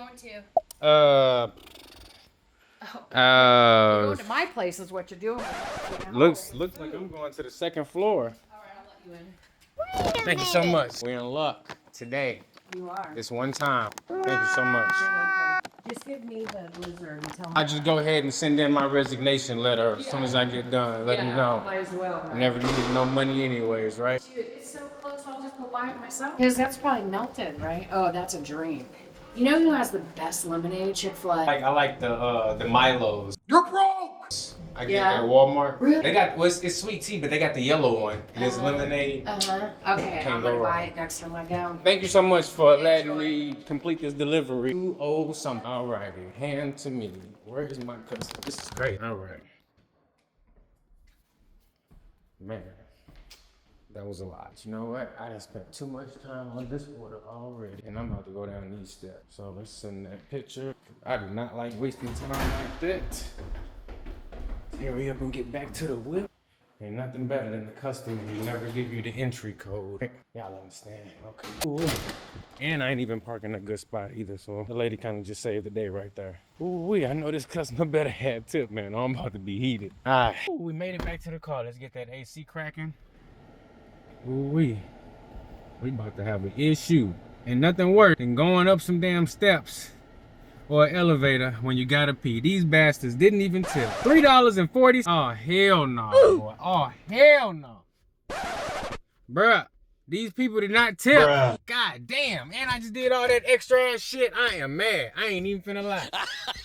going to? You're going to my place is what you're doing. Looks like I'm going to the second floor. All right, I'll let you in. Thank you so much. We're in luck today. You are. This one time. Thank you so much. Just give me the blizzard and tell me. I just go ahead and send in my resignation letter as soon as I get done. Let them know. Might as well. I never needed no money anyways, right? Dude, it's so close, I'll just go buy it myself. Because that's probably melted, right? Oh, that's a drink. You know who has the best lemonade? Chick-fil-A. I like the Milos. You're broke! I get Yeah. at Walmart. Really? They got, it's sweet tea, but they got the yellow one. There's lemonade. Okay, Can't I'm go gonna wrong. buy it next time I go. Thank you so much for letting me complete this delivery. 2 something. All righty, hand to me. Where is my customer? This is great. All right. Man, that was a lot. You know what? I done spent too much time on this order already, and I'm about to go down these steps. So let's send that picture. I do not like wasting time like that. Hurry up and get back to the whip. Ain't nothing better than the customer who never give you the entry code. Y'all understand? Okay. Ooh. And I ain't even parking a good spot either, so the lady kind of just saved the day right there. Ooh, I know this customer better have tip, man. I'm about to be heated. All right. Ooh, we made it back to the car. Let's get that AC cracking. Ooh, we about to have an issue. And nothing worse than going up some damn steps or an elevator when you gotta pee. These bastards didn't even tip. $3.40. Oh, hell no, boy. Oh, hell no. Bruh, these people did not tip. Bruh. God damn, and I just did all that extra ass shit. I am mad. I ain't even finna lie.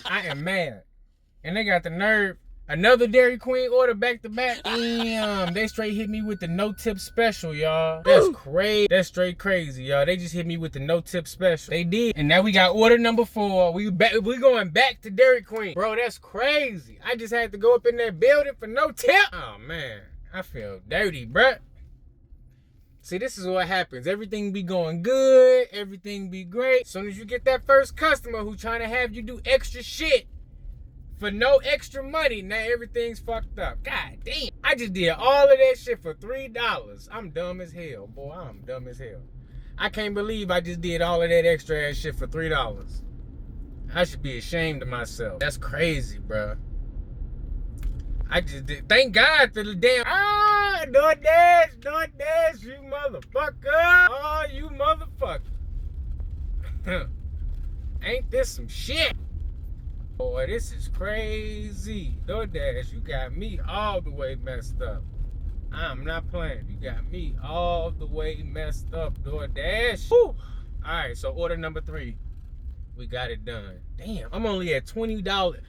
I am mad. And they got the nerve. Another Dairy Queen order back to back. Damn, they straight hit me with the no tip special, y'all. That's crazy. That's straight crazy, y'all. They just hit me with the no tip special. They did. And now we got order number 4. We going back to Dairy Queen. Bro, that's crazy. I just had to go up in that building for no tip. Oh, man. I feel dirty, bruh. See, this is what happens. Everything be going good. Everything be great. As soon as you get that first customer who trying to have you do extra shit for no extra money, now everything's fucked up. God damn. I just did all of that shit for $3. I'm dumb as hell, boy. I'm dumb as hell. I can't believe I just did all of that extra ass shit for $3. I should be ashamed of myself. That's crazy, bro. I just did. Thank God for the damn. Doordash, you motherfucker. Oh, you motherfucker. Ain't this some shit? Boy, this is crazy. Doordash, you got me all the way messed up. I'm not playing. You got me all the way messed up, Doordash. Whew. All right, so order number 3. We got it done. Damn, I'm only at $20.